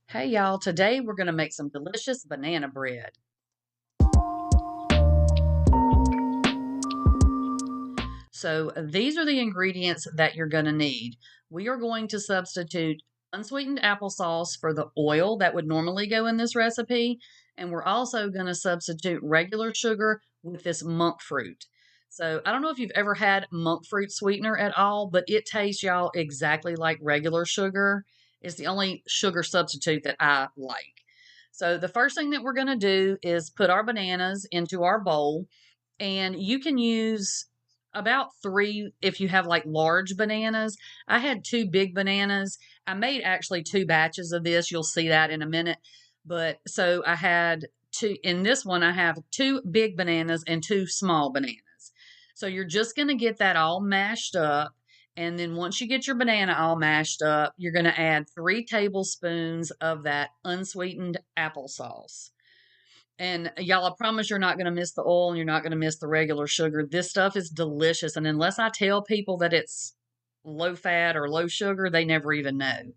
Hey y'all, today we're going to make some delicious banana bread. So these are the ingredients that you're going to need. We are going to substitute unsweetened applesauce for the oil that would normally go in this recipe. And we're also going to substitute regular sugar with this monk fruit. So I don't know if you've ever had monk fruit sweetener at all, but it tastes, y'all, exactly like regular sugar. It's the only sugar substitute that I like. So the first thing that we're going to do is put our bananas into our bowl, and you can use about three if you have like large bananas. I had two big bananas. I made actually two batches of this. You'll see that in a minute. But so I had two in this one, I have two big bananas and two small bananas. So you're just going to get that all mashed up. And then once you get your banana all mashed up, you're going to add 3 tablespoons of that unsweetened applesauce. And y'all, I promise you're not going to miss the oil and you're not going to miss the regular sugar. This stuff is delicious. And unless I tell people that it's low fat or low sugar, they never even know.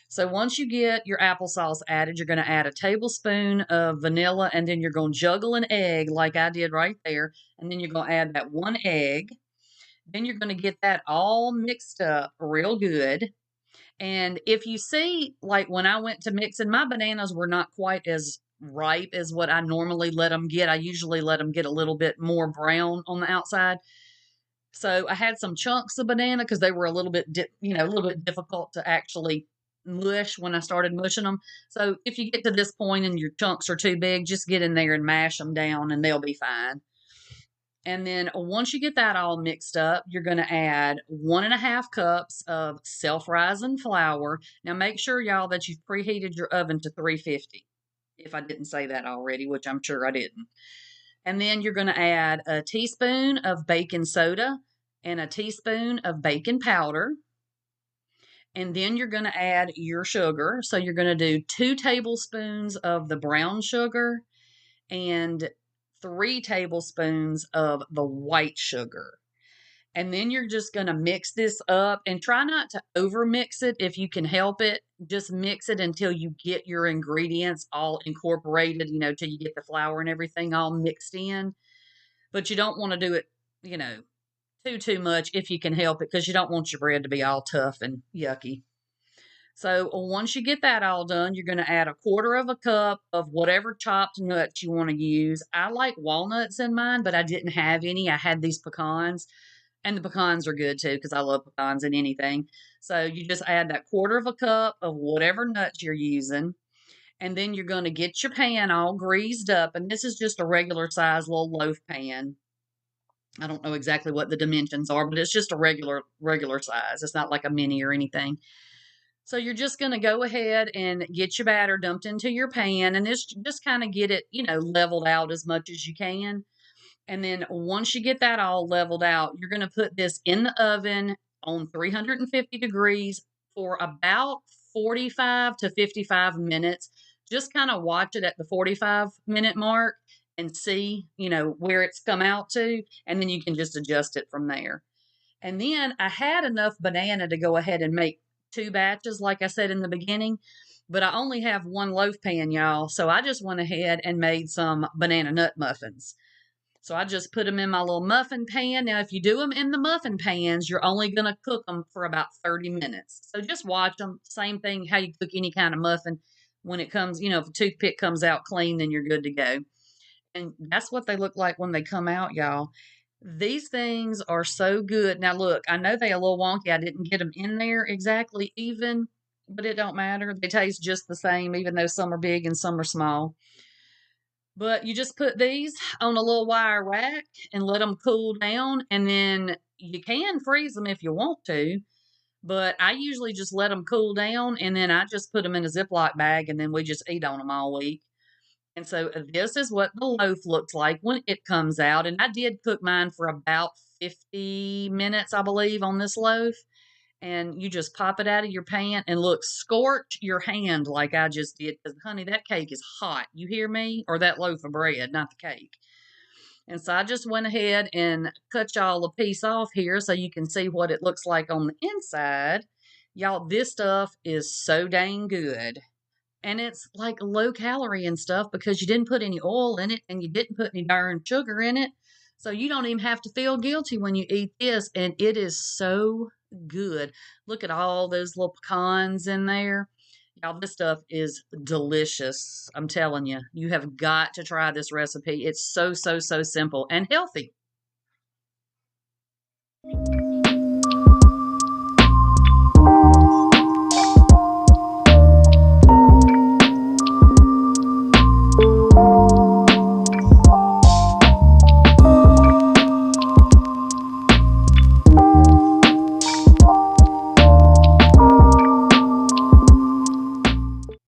So once you get your applesauce added, you're going to add a tablespoon of vanilla, and then you're going to juggle an egg like I did right there. And then you're going to add that one egg. Then you're going to get that all mixed up real good. And if you see, like when I went to mixing, my bananas were not quite as ripe as what I normally let them get. I usually let them get a little bit more brown on the outside. So I had some chunks of banana because they were a little bit, a little bit difficult to actually mush when I started mushing them. So if you get to this point and your chunks are too big, just get in there and mash them down and they'll be fine. And then once you get that all mixed up, you're going to add 1.5 cups of self-rising flour. Now make sure, y'all, that you've preheated your oven to 350. If I didn't say that already, which I'm sure I didn't. And then you're going to add a teaspoon of baking soda and a teaspoon of baking powder. And then you're going to add your sugar. So you're going to do 2 tablespoons of the brown sugar and 3 tablespoons of the white sugar. And then you're just going to mix this up and try not to over mix it if you can help it. Just mix it until you get your ingredients all incorporated, till you get the flour and everything all mixed in. But you don't want to do it, you know, too much if you can help it, because you don't want your bread to be all tough and yucky. So once you get that all done, you're going to add 1/4 cup of whatever chopped nuts you want to use. I like walnuts in mine, but I didn't have any. I had these pecans, and the pecans are good too because I love pecans in anything. So you just add that 1/4 cup of whatever nuts you're using. And then you're going to get your pan all greased up. And this is just a regular size little loaf pan. I don't know exactly what the dimensions are, but it's just a regular size. It's not like a mini or anything. So you're just going to go ahead and get your batter dumped into your pan, and this just kind of get it, leveled out as much as you can. And then once you get that all leveled out, you're going to put this in the oven on 350 degrees for about 45 to 55 minutes. Just kind of watch it at the 45-minute mark and see, where it's come out to, and then you can just adjust it from there. And then I had enough banana to go ahead and make 2 batches, like I said in the beginning, but I only have one loaf pan, y'all. So I just went ahead and made some banana nut muffins. So I just put them in my little muffin pan. Now, if you do them in the muffin pans, you're only going to cook them for about 30 minutes. So just watch them. Same thing how you cook any kind of muffin. When it comes, if a toothpick comes out clean, then you're good to go. And that's what they look like when they come out, y'all. These things are so good. Now, look, I know they're a little wonky. I didn't get them in there exactly even, but it don't matter. They taste just the same, even though some are big and some are small. But you just put these on a little wire rack and let them cool down, and then you can freeze them if you want to. But I usually just let them cool down, and then I just put them in a Ziploc bag, and then we just eat on them all week. And so this is what the loaf looks like when it comes out. And I did cook mine for about 50 minutes, I believe, on this loaf. And you just pop it out of your pan and look, scorch your hand like I just did. Because, honey, that cake is hot. You hear me? Or that loaf of bread, not the cake. And so I just went ahead and cut y'all a piece off here so you can see what it looks like on the inside. Y'all, this stuff is so dang good. And it's like low calorie and stuff because you didn't put any oil in it and you didn't put any darn sugar in it. So you don't even have to feel guilty when you eat this. And it is so good. Look at all those little pecans in there. Y'all, this stuff is delicious. I'm telling you, you have got to try this recipe. It's so, so, so simple and healthy.